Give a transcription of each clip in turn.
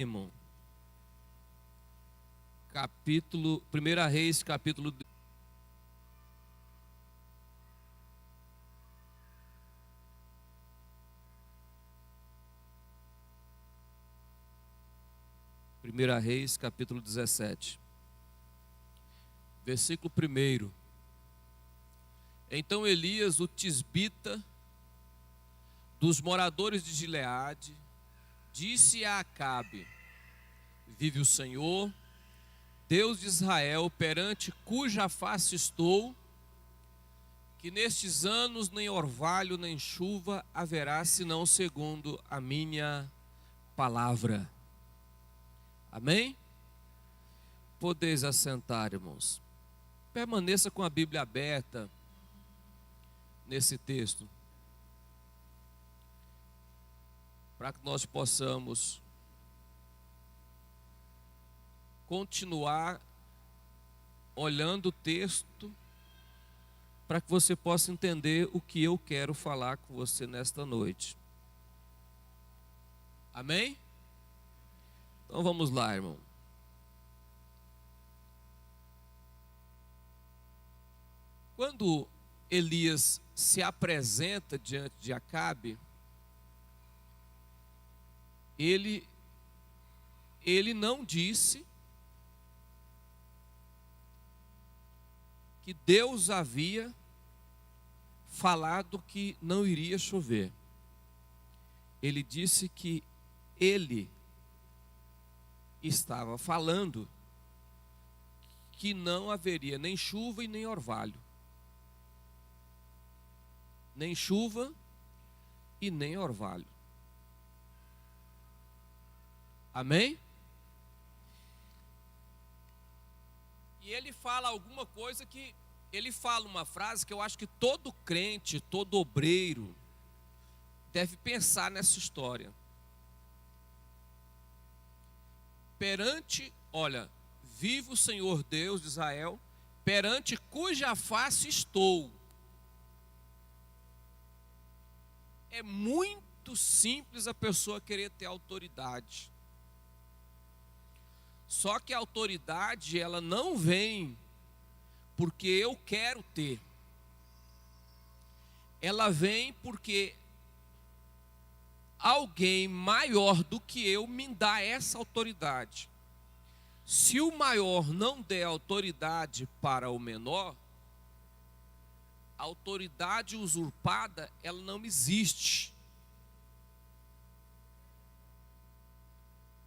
Irmão, capítulo 1 Reis, capítulo 1 Reis, capítulo 17, versículo 1. Então Elias, o tisbita, dos moradores de Gileade, disse a Acabe: vive o Senhor, Deus de Israel, perante cuja face estou, que nestes anos nem orvalho nem chuva haverá, senão segundo a minha palavra. Amém? Podeis assentar, irmãos. Permaneça com a Bíblia aberta nesse texto, para que nós possamos continuar olhando o texto, para que você possa entender o que eu quero falar com você nesta noite. Amém? Então vamos lá, irmão. Quando Elias se apresenta diante de Acabe, ele não disse que Deus havia falado que não iria chover. Ele disse que ele estava falando que não haveria nem chuva e nem orvalho. Nem chuva e nem orvalho. Amém? E ele fala alguma coisa que... Ele fala uma frase que eu acho que todo crente, todo obreiro deve pensar nessa história. Olha, vive o Senhor Deus de Israel, perante cuja face estou. É muito simples a pessoa querer ter autoridade. Só que a autoridade, ela não vem porque eu quero ter. Ela vem porque alguém maior do que eu me dá essa autoridade. Se o maior não der autoridade para o menor, a autoridade usurpada, ela não existe.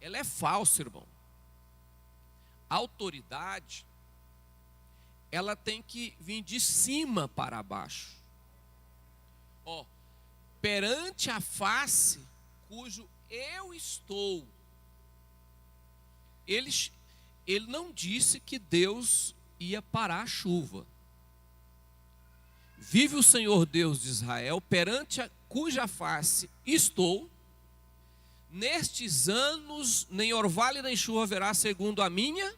Ela é falsa, irmão. A autoridade, ela tem que vir de cima para baixo. Perante a face cujo eu estou. Ele não disse que Deus ia parar a chuva. Vive o Senhor Deus de Israel, perante a cuja face estou. Nestes anos nem orvalho nem chuva haverá, segundo a minha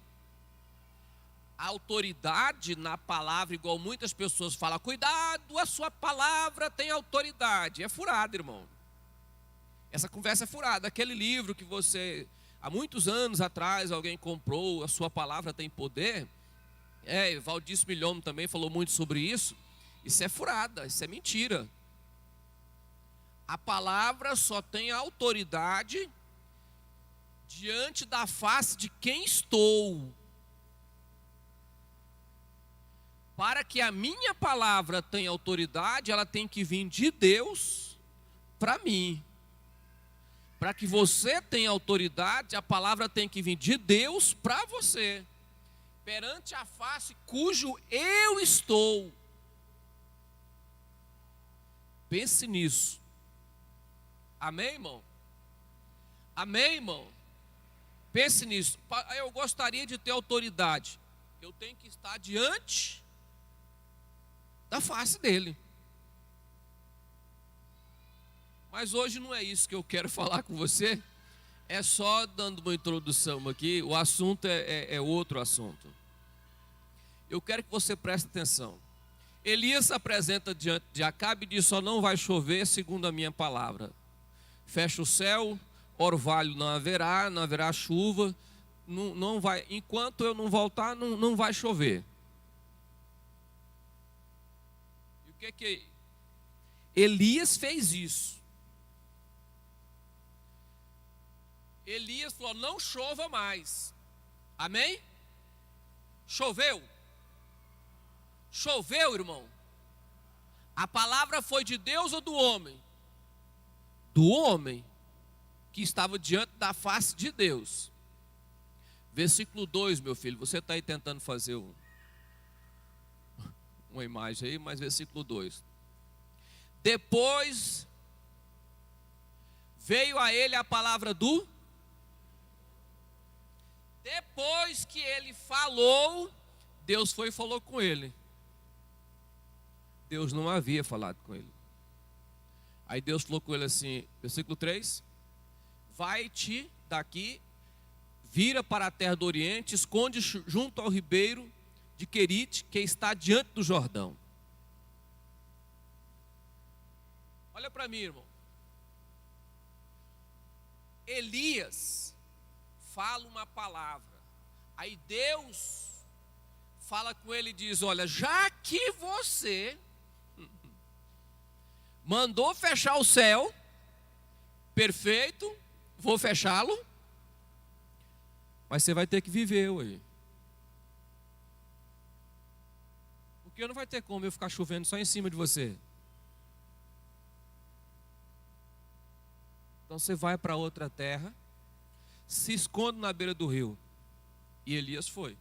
autoridade na palavra, igual muitas pessoas falam, cuidado, a sua palavra tem autoridade. É furado, irmão. Essa conversa é furada. Aquele livro que você, há muitos anos atrás, alguém comprou, a sua palavra tem poder. Valdir Milhom também falou muito sobre isso. Isso é furada, isso é mentira. A palavra só tem autoridade diante da face de quem estou. Para que a minha palavra tenha autoridade, ela tem que vir de Deus para mim. Para que você tenha autoridade, a palavra tem que vir de Deus para você. Perante a face cujo eu estou. Pense nisso. Amém, irmão? Amém, irmão? Pense nisso. Eu gostaria de ter autoridade. Eu tenho que estar diante da face dele. Mas hoje não é isso que eu quero falar com você. É só dando uma introdução aqui. O assunto é outro assunto. Eu quero que você preste atenção. Elias se apresenta diante de Acabe e diz: só não vai chover segundo a minha palavra. Fecha o céu, orvalho não haverá, não haverá chuva, não vai, enquanto eu não voltar, não vai chover. E o que Elias fez isso? Elias falou: não chova mais. Amém? Choveu? Choveu, irmão? A palavra foi de Deus ou do homem? Do homem que estava diante da face de Deus. Versículo 2, meu filho, você está aí tentando fazer uma imagem aí, mas versículo 2. Depois veio a ele a palavra do... Depois que ele falou, Deus foi e falou com ele. Deus não havia falado com ele. Aí Deus falou com ele assim, versículo 3: vai-te daqui, vira para a terra do Oriente, esconde junto ao ribeiro de Querite, que está diante do Jordão. Olha para mim, irmão. Elias fala uma palavra, aí Deus fala com ele e diz: olha, já que você mandou fechar o céu, perfeito, vou fechá-lo, mas você vai ter que viver hoje. Porque não vai ter como eu ficar chovendo só em cima de você. Então você vai para outra terra, se esconde na beira do rio. E Elias foi.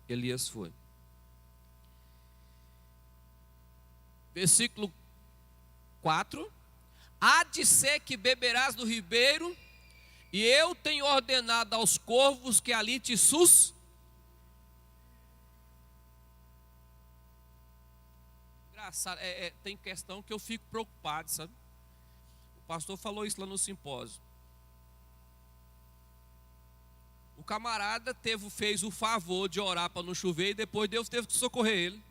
Elias foi. Versículo 4: há de ser que beberás do ribeiro, e eu tenho ordenado aos corvos que ali te Engraçado, tem questão que eu fico preocupado, sabe? O pastor falou isso lá no simpósio. O camarada fez o favor de orar para não chover, e depois Deus teve que socorrer ele.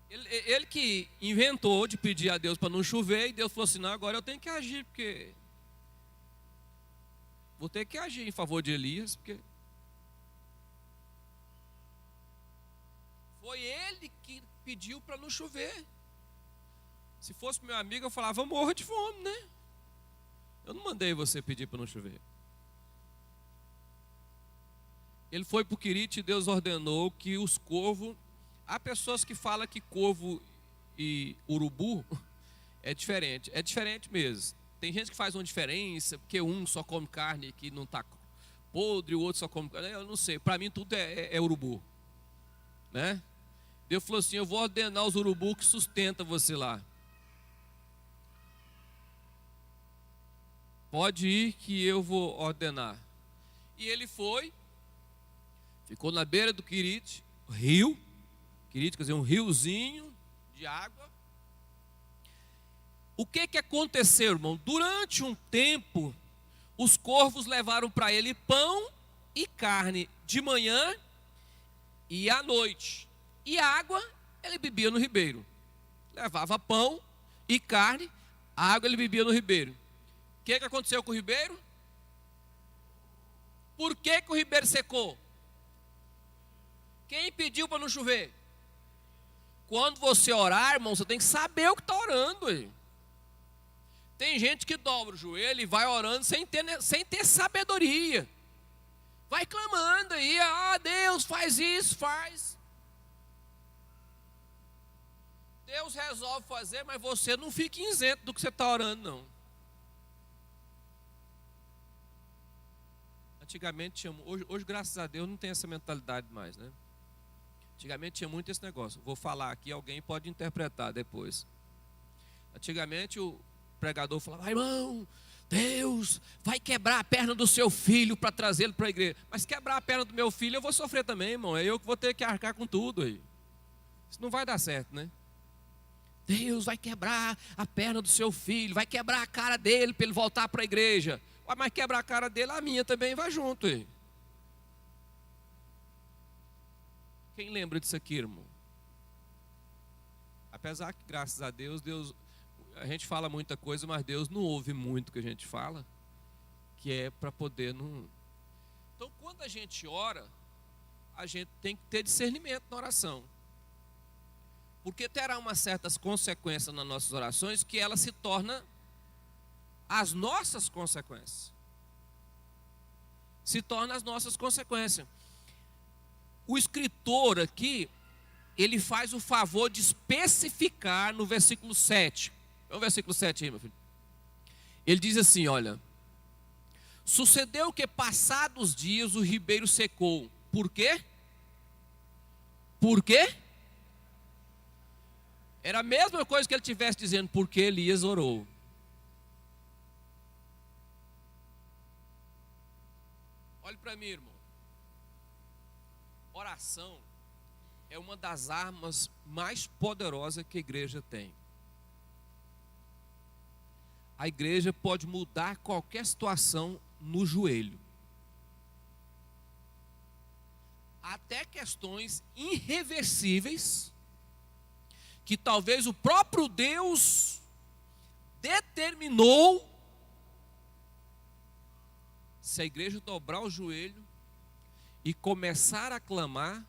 Ele que inventou de pedir a Deus para não chover, e Deus falou assim: não, agora eu tenho que agir, porque vou ter que agir em favor de Elias, porque foi ele que pediu para não chover. Se fosse meu amigo, eu falava: eu morro de fome, né? Eu não mandei você pedir para não chover. Ele foi para o Querite e Deus ordenou que os corvos... Há pessoas que falam que corvo e urubu é diferente mesmo. Tem gente que faz uma diferença, porque um só come carne que não está podre, o outro só come carne. Eu não sei, para mim tudo é urubu, né? Deus falou assim: eu vou ordenar os urubu que sustenta você lá. Pode ir que eu vou ordenar. E ele foi, ficou na beira do Querite, rio. Querite quer dizer um riozinho de água. O que aconteceu, irmão? Durante um tempo, os corvos levaram para ele pão e carne de manhã e à noite. E água ele bebia no ribeiro. Levava pão e carne, água ele bebia no ribeiro. O que aconteceu com o ribeiro? Por que o ribeiro secou? Quem pediu para não chover? Quando você orar, irmão, você tem que saber o que está orando aí. Tem gente que dobra o joelho e vai orando sem ter sabedoria. Vai clamando aí: ah, Deus, faz isso, faz. Deus resolve fazer, mas você não fica isento do que você está orando, não. Antigamente tinha, hoje graças a Deus não tem essa mentalidade mais, né? Antigamente tinha muito esse negócio. Vou falar aqui, alguém pode interpretar depois. Antigamente o pregador falava: irmão, Deus vai quebrar a perna do seu filho para trazê-lo para a igreja. Mas quebrar a perna do meu filho eu vou sofrer também, irmão. É eu que vou ter que arcar com tudo aí. Isso não vai dar certo, né? Deus vai quebrar a perna do seu filho, vai quebrar a cara dele para ele voltar para a igreja. Mas quebrar a cara dele, a minha também vai junto aí. Quem lembra disso aqui, irmão? apesar que, graças a Deus, a gente fala muita coisa, mas Deus não ouve muito o que a gente fala, que é para poder não... Então, quando a gente ora, a gente tem que ter discernimento na oração. Porque terá umas certas consequências nas nossas orações que ela se torna as nossas consequências. Se torna as nossas consequências. O escritor aqui, ele faz o favor de especificar no versículo 7. É o versículo 7 aí, meu filho. Ele diz assim, olha: sucedeu que passados os dias o ribeiro secou. Por quê? Por quê? Era a mesma coisa que ele estivesse dizendo, porque Elias orou. Olhe para mim, irmão. Oração é uma das armas mais poderosas que a igreja tem. A igreja pode mudar qualquer situação no joelho. Até questões irreversíveis que talvez o próprio Deus determinou. Se a igreja dobrar o joelho e começar a clamar,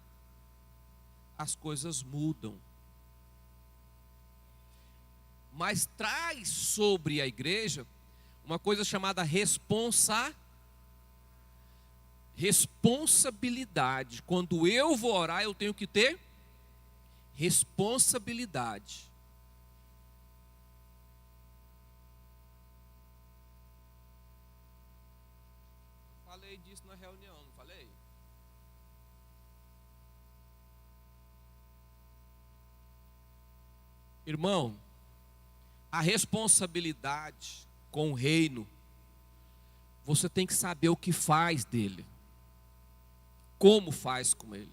as coisas mudam. Mas traz sobre a igreja uma coisa chamada responsabilidade. Quando eu vou orar, eu tenho que ter responsabilidade. Eu falei disso na reunião, não falei? Irmão, a responsabilidade com o reino, você tem que saber o que faz dele, como faz com ele.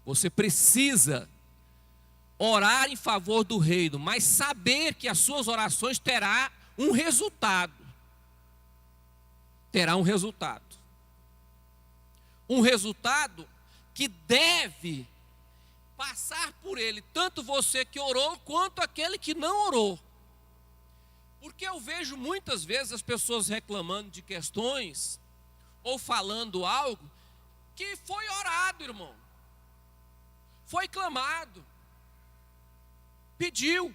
Você precisa orar em favor do reino, mas saber que as suas orações terá um resultado. Terá um resultado. Um resultado que deve passar por ele, tanto você que orou, quanto aquele que não orou. Porque eu vejo muitas vezes as pessoas reclamando de questões, ou falando algo, que foi orado, irmão. Foi clamado. Pediu.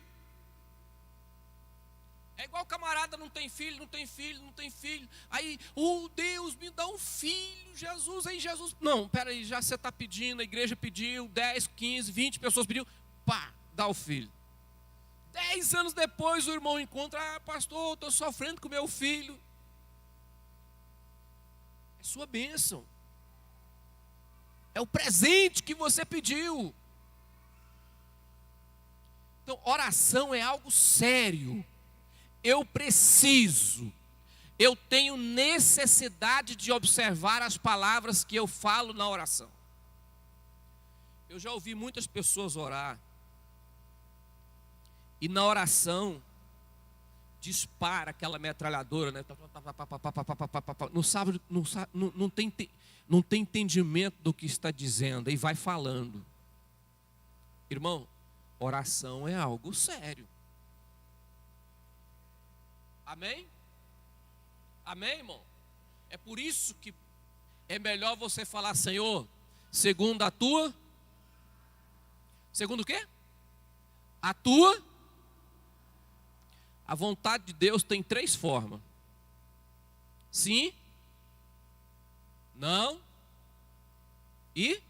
É igual camarada, não tem filho, não tem filho, não tem filho. Aí, oh Deus, me dá um filho, Jesus. Aí Jesus, não, peraí, já você está pedindo, a igreja pediu, 10, 15, 20 pessoas pediu, pá, dá o filho. 10 anos depois o irmão encontra, pastor, estou sofrendo com meu filho. É sua bênção. É o presente que você pediu. Então, oração é algo sério. Eu tenho necessidade de observar as palavras que eu falo na oração. Eu já ouvi muitas pessoas orar, e na oração dispara aquela metralhadora, né? Não tem entendimento do que está dizendo, e vai falando. Irmão, oração é algo sério. Amém? Amém, irmão? É por isso que é melhor você falar, Senhor, segundo a tua... Segundo o quê? A tua... A vontade de Deus tem 3 formas. Sim, não e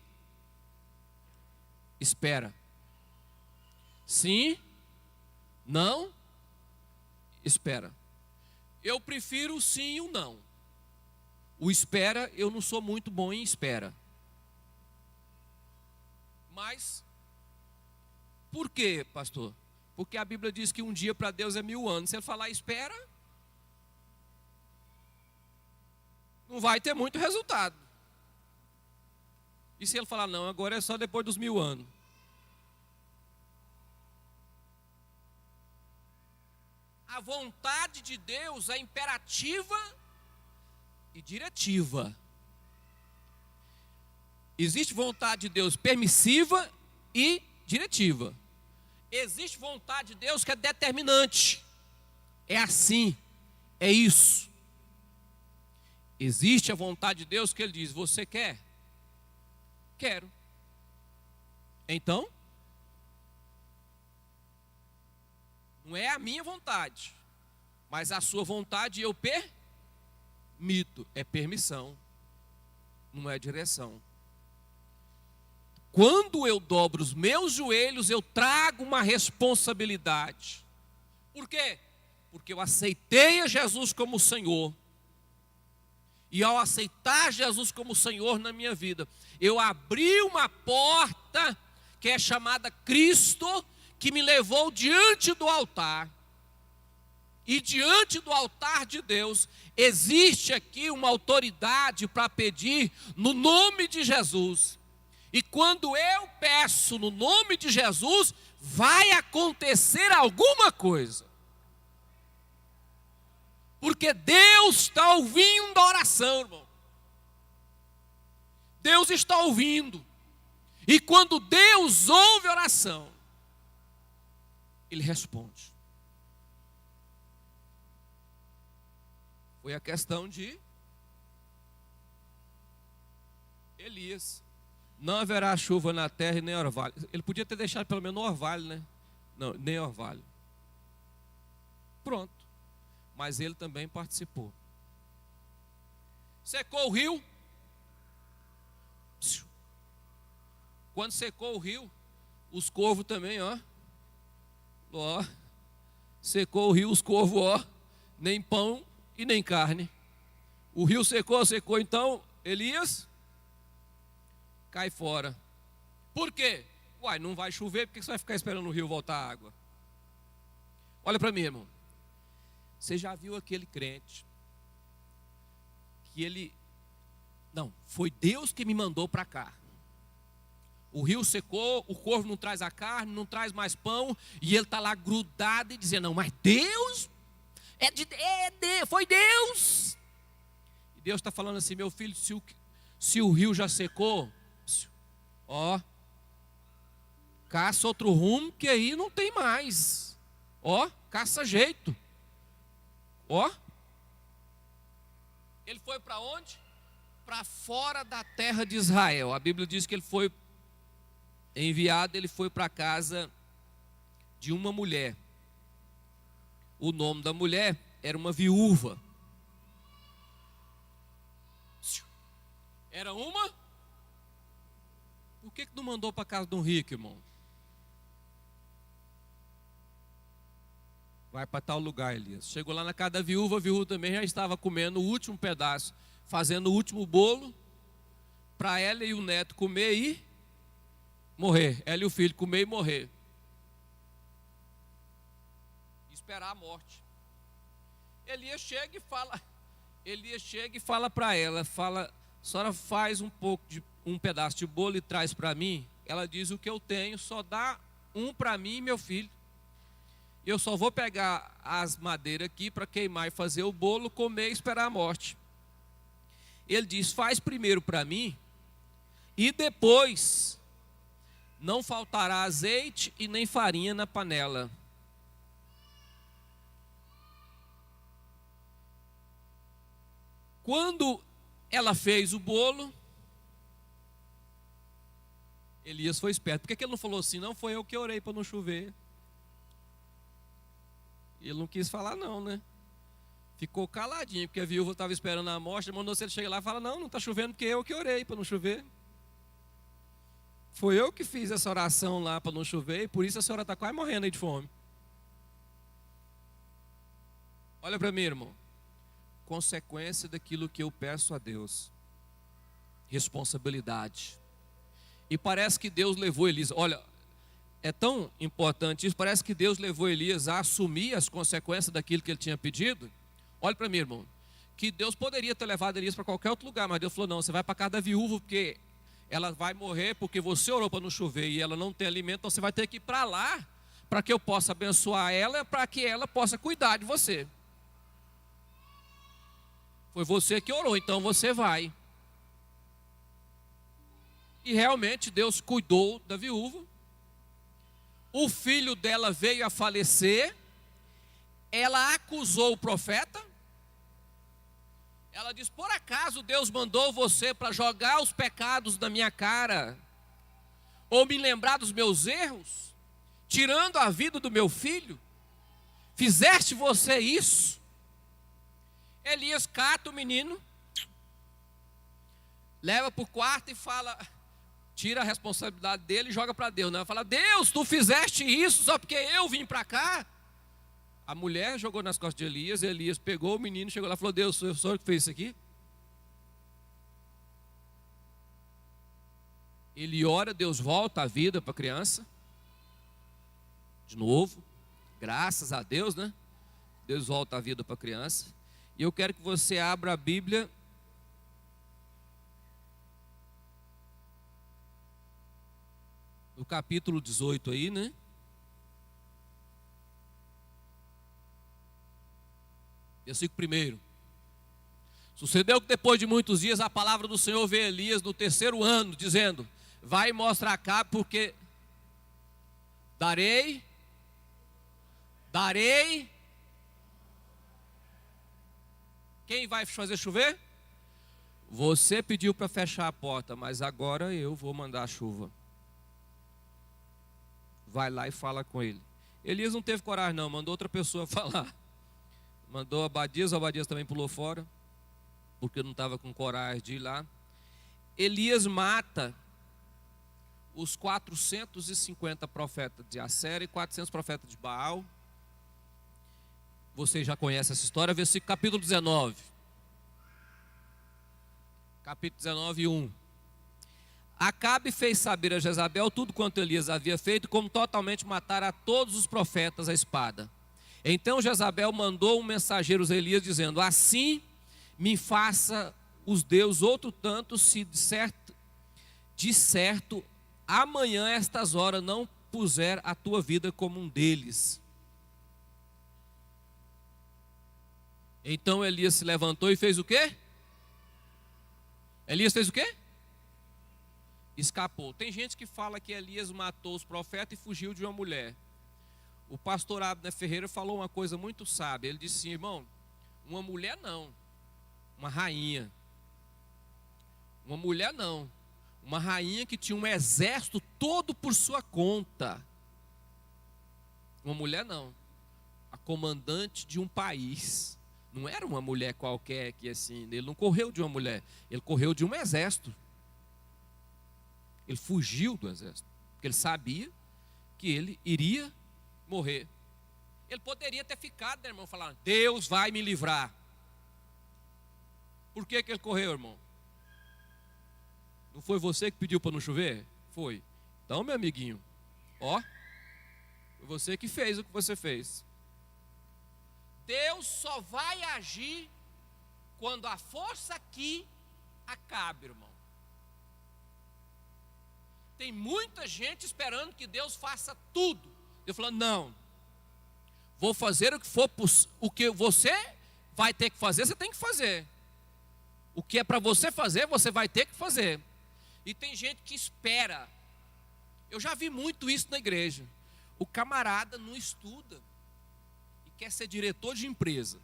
espera. Sim, não, espera. Eu prefiro o sim e o não. O espera, eu não sou muito bom em espera. Mas, por quê, pastor? Porque a Bíblia diz que um dia para Deus é 1000 anos. Se ele falar espera, não vai ter muito resultado. E se ele falar não, agora é só depois dos 1000 anos. A vontade de Deus é imperativa e diretiva. Existe vontade de Deus permissiva e diretiva. Existe vontade de Deus que é determinante. É assim, é isso. Existe a vontade de Deus que Ele diz: você quer? Quero. Então, não é a minha vontade, mas a sua vontade eu permito. É permissão, não é direção. Quando eu dobro os meus joelhos, eu trago uma responsabilidade. Por quê? Porque eu aceitei a Jesus como Senhor. E ao aceitar Jesus como Senhor na minha vida, eu abri uma porta que é chamada Cristo, que me levou diante do altar. E diante do altar de Deus, existe aqui uma autoridade para pedir no nome de Jesus. E quando eu peço no nome de Jesus, vai acontecer alguma coisa. Porque Deus está ouvindo a oração, irmão. Deus está ouvindo. E quando Deus ouve a oração, Ele responde. Foi a questão de Elias. Não haverá chuva na terra e nem orvalho. Ele podia ter deixado pelo menos orvalho, né? Não, nem orvalho. Pronto. Mas ele também participou. Secou o rio. Quando secou o rio, os corvos também, ó. Secou o rio, os corvos, ó. Nem pão e nem carne. O rio secou, então Elias cai fora. Por quê? Uai, não vai chover, por que você vai ficar esperando o rio voltar a água? Olha para mim, irmão. Você já viu aquele crente que não, foi Deus que me mandou para cá. O rio secou, o corvo não traz a carne, não traz mais pão, e ele está lá grudado e dizendo: não, mas Deus, foi Deus. E Deus está falando assim: meu filho, se o rio já secou, caça outro rumo, que aí não tem mais. Caça jeito. Ele foi para onde? Para fora da terra de Israel. A Bíblia diz que ele foi enviado, ele foi para a casa de uma mulher. O nome da mulher era uma viúva. Era uma? Por que não mandou para a casa de um rico, irmão? Vai para tal lugar, Elias. Chegou lá na casa da viúva, a viúva também já estava comendo o último pedaço, fazendo o último bolo, para ela e o neto comer e morrer. Ela e o filho comer e morrer. Esperar a morte. Elias chega e fala para ela, a senhora faz um pedaço de bolo e traz para mim. Ela diz: o que eu tenho, só dá um para mim e meu filho. Eu só vou pegar as madeiras aqui para queimar e fazer o bolo, comer e esperar a morte. Ele diz: faz primeiro para mim, e depois não faltará azeite e nem farinha na panela. Quando ela fez o bolo, Elias foi esperto. Por que ele não falou assim: não, foi eu que orei para não chover? Ele não quis falar não, né? Ficou caladinho, porque a viúva estava esperando a morte. Mandou se ele chegar lá e falar: não está chovendo porque eu que orei para não chover. Foi eu que fiz essa oração lá para não chover, e por isso a senhora está quase morrendo aí de fome. Olha para mim, irmão. Consequência daquilo que eu peço a Deus. Responsabilidade. E parece que Deus levou Elias. Olha, é tão importante isso. Parece que Deus levou Elias a assumir as consequências daquilo que ele tinha pedido. Olha para mim, irmão. Que Deus poderia ter levado Elias para qualquer outro lugar, mas Deus falou: não, você vai para a casa da viúva, porque ela vai morrer, porque você orou para não chover e ela não tem alimento, então você vai ter que ir para lá, para que eu possa abençoar ela, para que ela possa cuidar de você. Foi você que orou, então você vai. E realmente Deus cuidou da viúva. o filho dela veio a falecer, ela acusou o profeta. Ela diz: por acaso Deus mandou você para jogar os pecados na minha cara, ou me lembrar dos meus erros, tirando a vida do meu filho? Fizeste você isso? Elias cata o menino, leva para o quarto e fala, tira a responsabilidade dele e joga para Deus, né? Fala: Deus, tu fizeste isso só porque eu vim para cá? A mulher jogou nas costas de Elias, Elias pegou o menino, chegou lá e falou: Deus, foi o senhor que fez isso aqui? Ele ora, Deus volta a vida para a criança, de novo, graças a Deus, né? Deus volta a vida para a criança. E eu quero que você abra a Bíblia no capítulo 18 aí, né? Versículo 1. Sucedeu que depois de muitos dias a palavra do Senhor veio a Elias no 3º ano, dizendo: vai e mostra a Acabe, porque darei. Quem vai fazer chover? Você pediu para fechar a porta, mas agora eu vou mandar a chuva. Vai lá e fala com ele. Elias não teve coragem não, mandou outra pessoa falar. Mandou Obadias, Obadias também pulou fora, porque não estava com coragem de ir lá. Elias mata os 450 profetas de Assera e 400 profetas de Baal. Você já conhece essa história, versículo capítulo 19. Capítulo 19, 1. Acabe fez saber a Jezabel tudo quanto Elias havia feito, como totalmente matar a todos os profetas à espada. Então Jezabel mandou um mensageiro a Elias, dizendo: assim me faça os deuses outro tanto, se de certo amanhã a estas horas não puser a tua vida como um deles. Então Elias se levantou e fez o quê? Elias fez o quê? Escapou. Tem gente que fala que Elias matou os profetas e fugiu de uma mulher. O pastor Abner Ferreira falou uma coisa muito sábia. Ele disse assim: irmão, uma mulher não, uma rainha. Uma mulher não, uma rainha que tinha um exército todo por sua conta. Uma mulher não, a comandante de um país. Não era uma mulher qualquer que assim, ele não correu de uma mulher, ele correu de um exército. Ele fugiu do exército, porque ele sabia que ele iria morrer. Ele poderia ter ficado, né, irmão, falando: Deus vai me livrar. Por que ele correu, irmão? Não foi você que pediu para não chover? Foi. Então, meu amiguinho, ó, foi você que fez o que você fez. Deus só vai agir quando a força aqui acabe, irmão. Tem muita gente esperando que Deus faça tudo. Eu falando: não, vou fazer o que for, o que você vai ter que fazer, você tem que fazer. O que é para você fazer, você vai ter que fazer. E tem gente que espera. Eu já vi muito isso na igreja. O camarada não estuda e quer ser diretor de empresa.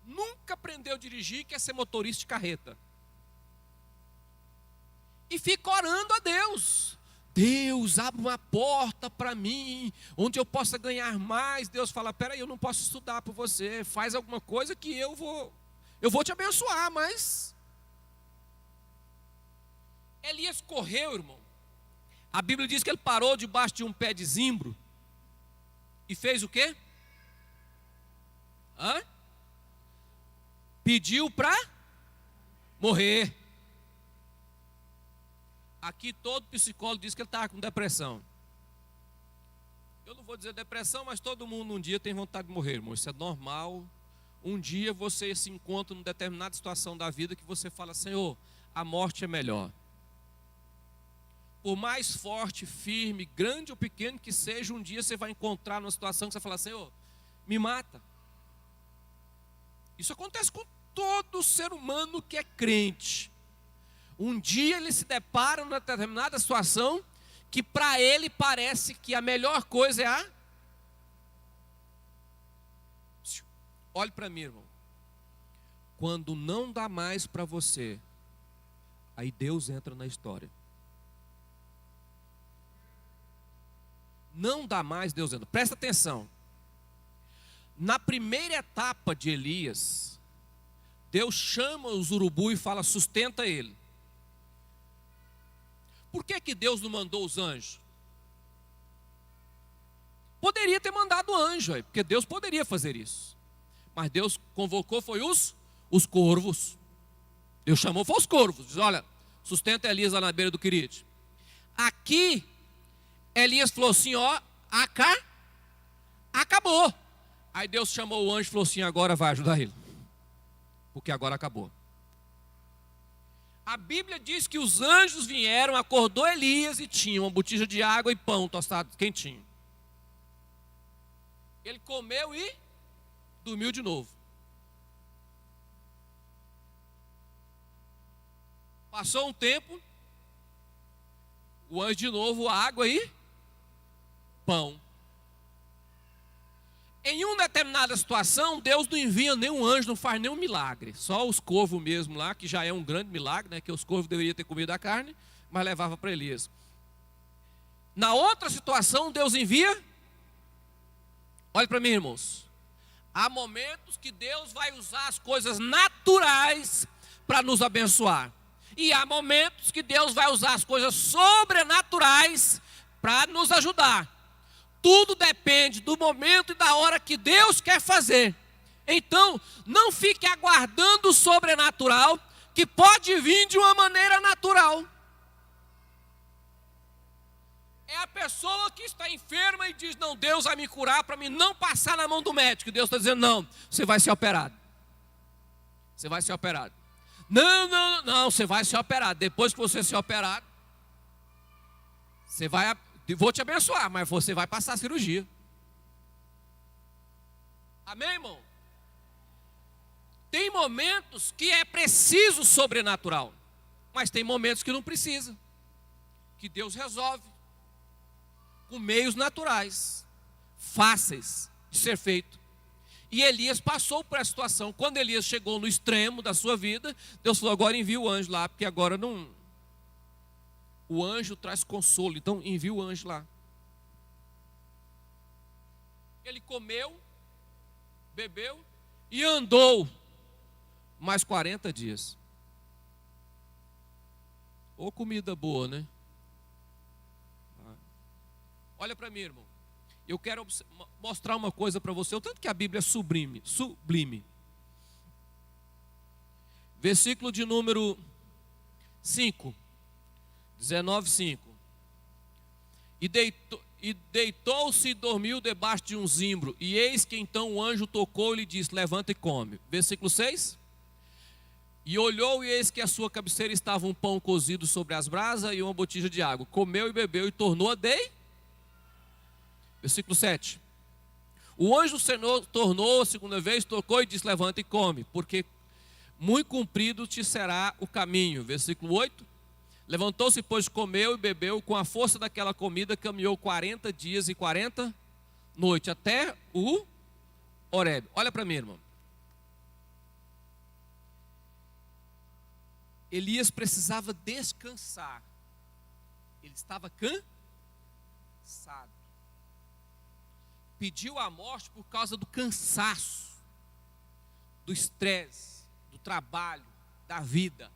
Nunca aprendeu a dirigir e quer ser motorista de carreta. E fica orando a Deus: Deus, abre uma porta para mim, onde eu possa ganhar mais. Deus fala: peraí, eu não posso estudar por você, faz alguma coisa que eu vou te abençoar. Mas Elias correu, irmão. A Bíblia diz que ele parou debaixo de um pé de zimbro e fez o quê? Pediu para morrer. Aqui todo psicólogo diz que ele estava com depressão. Eu não vou dizer depressão, mas todo mundo um dia tem vontade de morrer, irmão. Isso é normal. Um dia você se encontra em determinada situação da vida que você fala: Senhor, a morte é melhor. Por mais forte, firme, grande ou pequeno que seja, um dia você vai encontrar numa situação que você fala: Senhor, me mata. Isso acontece com todo ser humano que é crente. Um dia ele se depara numa determinada situação que para ele parece que a melhor coisa é a... Olhe para mim, irmão. Quando não dá mais para você, aí Deus entra na história. Não dá mais, Deus entra. Presta atenção. Na primeira etapa de Elias, Deus chama os urubus e fala, sustenta ele. Por que Deus não mandou os anjos? Poderia ter mandado anjo, porque Deus poderia fazer isso. Mas Deus convocou, foi os corvos. Deus chamou, foi os corvos. Diz, olha, sustenta Elias lá na beira do Querite. Aqui, Elias falou assim, ó, acabou. Aí Deus chamou o anjo e falou assim, agora vai ajudar ele. Porque agora acabou. A Bíblia diz que os anjos vieram, acordou Elias e tinha uma botija de água e pão tostado, quentinho. Ele comeu e dormiu de novo. Passou um tempo, o anjo de novo, água e pão. Em uma determinada situação, Deus não envia nenhum anjo, não faz nenhum milagre. Só os corvos mesmo lá, que já é um grande milagre, né? Que os corvos deveriam ter comido a carne, mas levava para Elias. Na outra situação, Deus envia. Olha para mim, irmãos. Há momentos que Deus vai usar as coisas naturais para nos abençoar. E há momentos que Deus vai usar as coisas sobrenaturais para nos ajudar. Tudo depende do momento e da hora que Deus quer fazer. Então, não fique aguardando o sobrenatural, que pode vir de uma maneira natural. É a pessoa que está enferma e diz, não, Deus vai me curar para mim não passar na mão do médico. E Deus está dizendo, não, você vai ser operado. Você vai ser operado. Não, você vai ser operado. Depois que você ser operado, você vai... Vou te abençoar, mas você vai passar a cirurgia. Amém, irmão? Tem momentos que é preciso sobrenatural, mas tem momentos que não precisa, que Deus resolve com meios naturais, fáceis de ser feito. E Elias passou por essa situação. Quando Elias chegou no extremo da sua vida, Deus falou, agora envia o anjo lá, porque agora não... O anjo traz consolo, então envia o anjo lá. Ele comeu, bebeu e andou mais 40 dias. Ô comida boa, né? Olha para mim, irmão. Eu quero mostrar uma coisa para você, o tanto que a Bíblia é sublime. Versículo de número 5. 19:5. E deitou-se e dormiu debaixo de um zimbro. E eis que então o anjo tocou e lhe disse, levanta e come. Versículo 6. E olhou e eis que à sua cabeceira estava um pão cozido sobre as brasas e uma botija de água. Comeu e bebeu e tornou a Versículo 7. O anjo do Senhor tornou a segunda vez, tocou e disse, levanta e come, porque muito comprido te será o caminho. Versículo 8. Levantou-se, pois comeu e bebeu, com a força daquela comida caminhou 40 dias e 40 noites, até o Horebe. Olha para mim, irmão. Elias precisava descansar. Ele estava cansado. Pediu a morte por causa do cansaço, do estresse, do trabalho, da vida.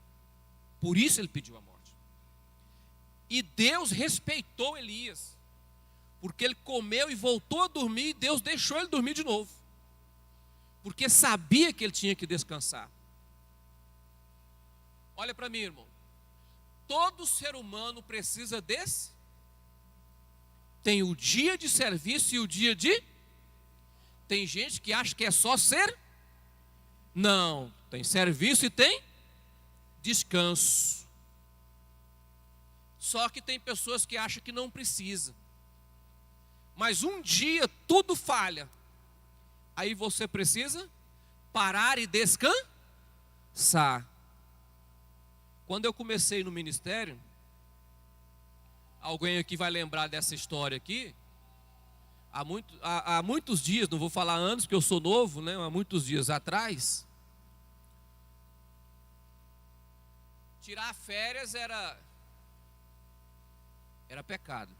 Por isso ele pediu a morte. E Deus respeitou Elias, porque ele comeu e voltou a dormir, e Deus deixou ele dormir de novo, porque sabia que ele tinha que descansar. Olha para mim, irmão. Todo ser humano precisa desse. Tem o dia de serviço e o dia de... Tem gente que acha que é só ser... Não, tem serviço e tem descanso. Só que tem pessoas que acham que não precisa. Mas um dia tudo falha. Aí você precisa parar e descansar. Quando eu comecei no ministério, Alguém aqui vai lembrar dessa história aqui. Há muitos dias, não vou falar anos, porque eu sou novo, né? Há muitos dias atrás, tirar férias era pecado.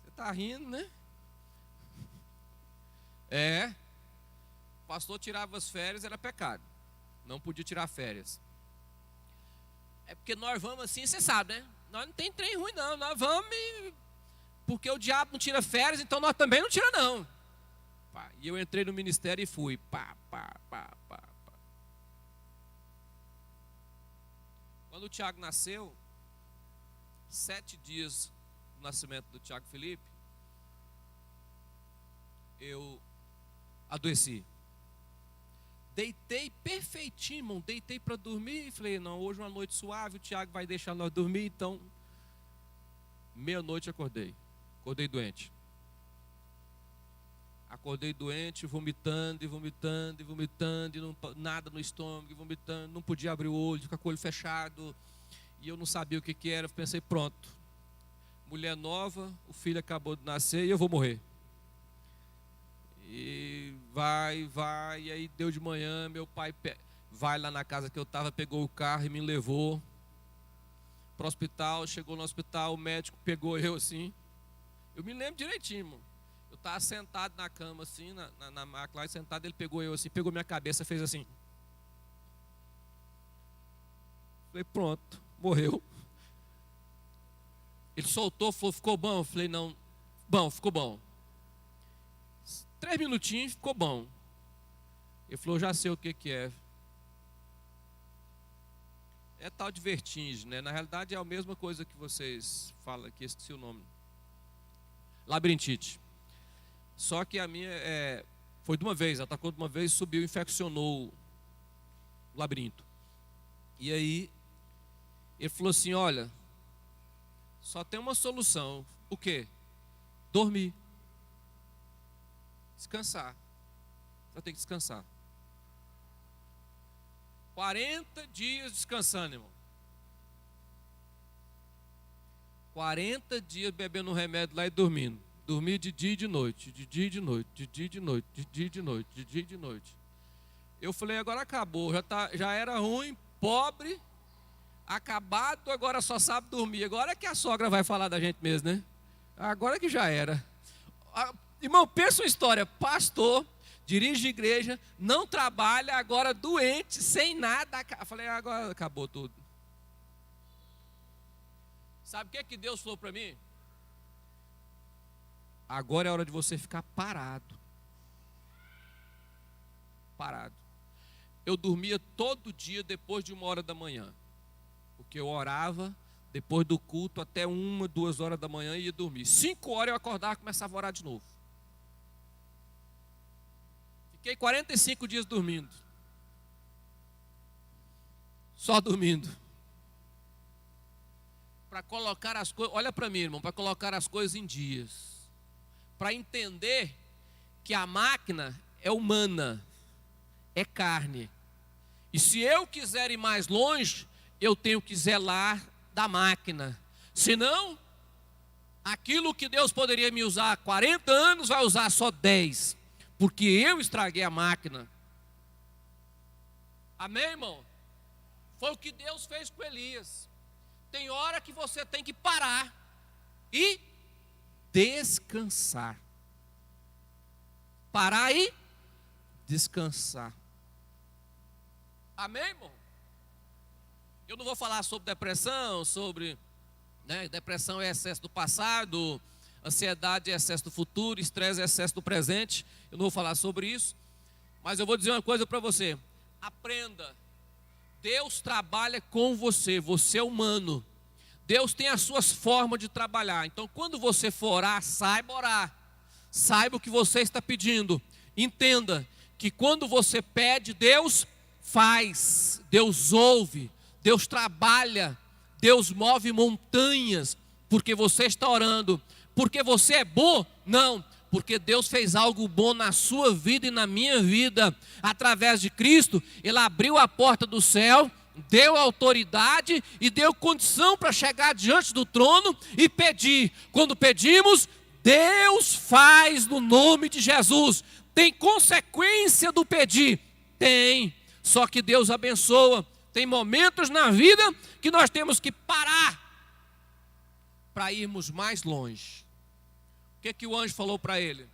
Você está rindo, né? O pastor tirava as férias, era pecado. Não podia tirar férias. É porque nós vamos assim, você sabe, né? Nós não tem trem ruim não, nós vamos porque o diabo não tira férias, então nós também não tira não. E eu entrei no ministério e fui. Quando o Tiago nasceu, 7 dias do nascimento do Tiago Felipe, eu adoeci. Deitei perfeitinho, irmão. Deitei para dormir e falei, não, hoje é uma noite suave, o Tiago vai deixar nós dormir, então, meia-noite acordei doente. Acordei doente, vomitando, e nada no estômago, e vomitando, não podia abrir o olho, ficar com o olho fechado, e eu não sabia o que era, pensei, pronto, mulher nova, o filho acabou de nascer e eu vou morrer. E vai, e aí deu de manhã, meu pai vai lá na casa que eu estava, pegou o carro e me levou para o hospital, chegou no hospital, o médico pegou eu assim, eu me lembro direitinho, irmão. Eu estava sentado na cama assim, na maca lá, sentado, ele pegou eu assim, pegou minha cabeça, fez assim. Falei, pronto, morreu. Ele soltou, falou, ficou bom? Eu falei, não, bom, ficou bom. 3 minutinhos, ficou bom. Ele falou, já sei o que é. É tal de vertigem, né? Na realidade é a mesma coisa que vocês falam aqui, esqueci o nome. Labirintite. Só que a minha foi de uma vez, atacou de uma vez, subiu, infeccionou o labirinto. E aí, ele falou assim, olha, só tem uma solução. O quê? Dormir. Descansar. Você tem que descansar. 40 dias descansando, irmão. 40 dias bebendo um remédio lá e dormindo. Dormir de dia e de noite, de dia e de noite, de dia e de noite, de dia e de noite, de dia e de noite. Eu falei, agora acabou, já era ruim, pobre, acabado, agora só sabe dormir. Agora é que a sogra vai falar da gente mesmo, né? Agora que já era. Irmão, pensa uma história, pastor, dirige igreja, não trabalha, agora doente, sem nada. Eu falei, agora acabou tudo. Sabe o que Deus falou para mim? Agora é hora de você ficar parado. Parado. Eu dormia todo dia depois de 1h da manhã. Porque eu orava depois do culto até 1, 2 horas da manhã e ia dormir. 5 horas eu acordava e começava a orar de novo. Fiquei 45 dias dormindo. Só dormindo. Para colocar as coisas, olha para mim, irmão, para colocar as coisas em dias. Para entender que a máquina é humana, é carne. E se eu quiser ir mais longe, eu tenho que zelar da máquina. Senão, aquilo que Deus poderia me usar 40 anos, vai usar só 10. Porque eu estraguei a máquina. Amém, irmão? Foi o que Deus fez com Elias. Tem hora que você tem que parar e descansar. Parar e descansar. Amém, irmão? Eu não vou falar sobre depressão, depressão é excesso do passado, ansiedade é excesso do futuro, estresse é excesso do presente. Eu não vou falar sobre isso, mas eu vou dizer uma coisa para você. Aprenda. Deus trabalha com você, você é humano. Deus tem as suas formas de trabalhar. Então, quando você for orar, saiba orar. Saiba o que você está pedindo. Entenda que quando você pede, Deus faz, Deus ouve, Deus trabalha, Deus move montanhas, porque você está orando. Porque você é bom? Não. Porque Deus fez algo bom na sua vida e na minha vida. Através de Cristo, Ele abriu a porta do céu, deu autoridade e deu condição para chegar diante do trono e pedir. Quando pedimos, Deus faz no nome de Jesus. Tem consequência do pedir? Tem. Só que Deus abençoa. Tem momentos na vida que nós temos que parar para irmos mais longe. O que o anjo falou para ele?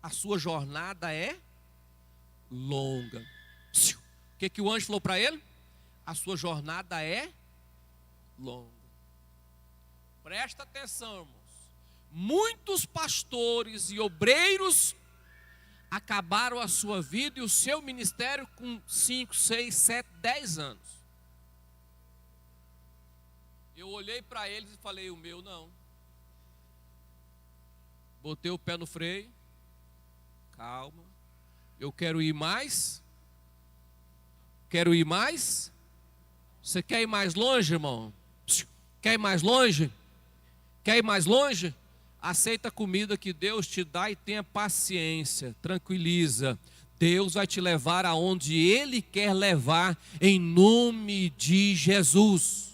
A sua jornada é longa. O que o anjo falou para ele? A sua jornada é longa. Presta atenção, irmãos. Muitos pastores e obreiros acabaram a sua vida e o seu ministério com 5, 6, 7, 10 anos. Eu olhei para eles e falei, o meu não. Botei o pé no freio. Calma. Eu quero ir mais. Quero ir mais. Você quer ir mais longe, irmão? Quer ir mais longe? Quer ir mais longe? Aceita a comida que Deus te dá e tenha paciência. Tranquiliza. Deus vai te levar aonde Ele quer levar, em nome de Jesus.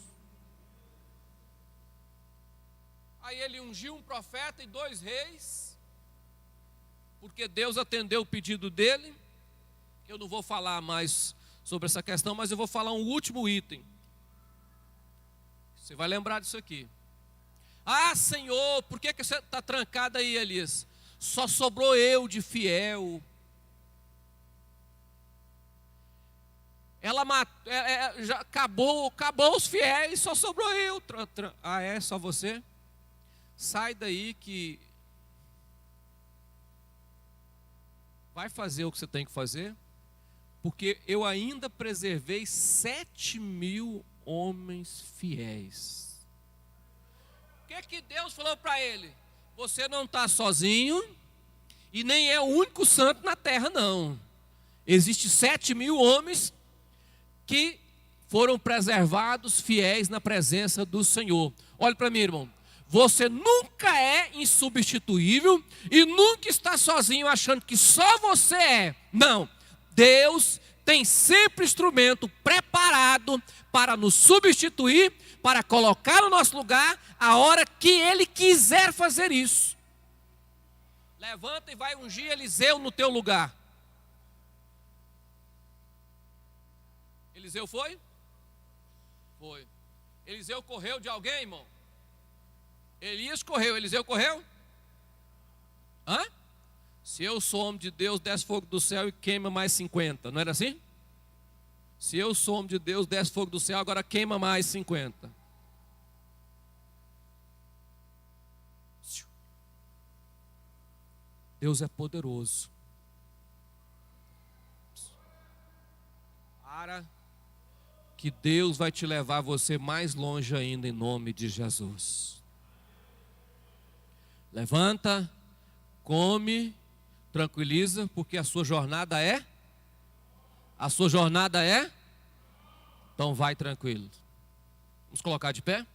Aí ele ungiu um profeta e 2 reis, porque Deus atendeu o pedido dele. Eu não vou falar mais sobre essa questão, mas eu vou falar um último item. Você vai lembrar disso aqui. Ah, Senhor, por que você está trancado aí, Elias? Só sobrou eu de fiel. Ela matou, já acabou os fiéis, só sobrou eu. Ah, é? Só você? Sai daí que vai fazer o que você tem que fazer, porque eu ainda preservei 7.000 homens fiéis. O que Deus falou para ele? Você não está sozinho e nem é o único santo na terra, não. Existem 7.000 homens que foram preservados fiéis na presença do Senhor. Olha para mim, irmão. Você nunca é insubstituível e nunca está sozinho achando que só você é. Não. Deus tem sempre instrumento preparado para nos substituir, para colocar no nosso lugar a hora que Ele quiser fazer isso. Levanta e vai ungir Eliseu no teu lugar. Eliseu foi? Foi. Eliseu correu de alguém, irmão? Elias correu, Eliseu correu? Hã? Se eu sou homem de Deus, desce fogo do céu e queima mais 50, não era assim? Se eu sou homem de Deus, desce fogo do céu, agora queima mais 50. Deus é poderoso. Para que Deus vai te levar você mais longe ainda em nome de Jesus. Levanta, come, tranquiliza, porque a sua jornada é? A sua jornada é? Então vai tranquilo. Vamos colocar de pé?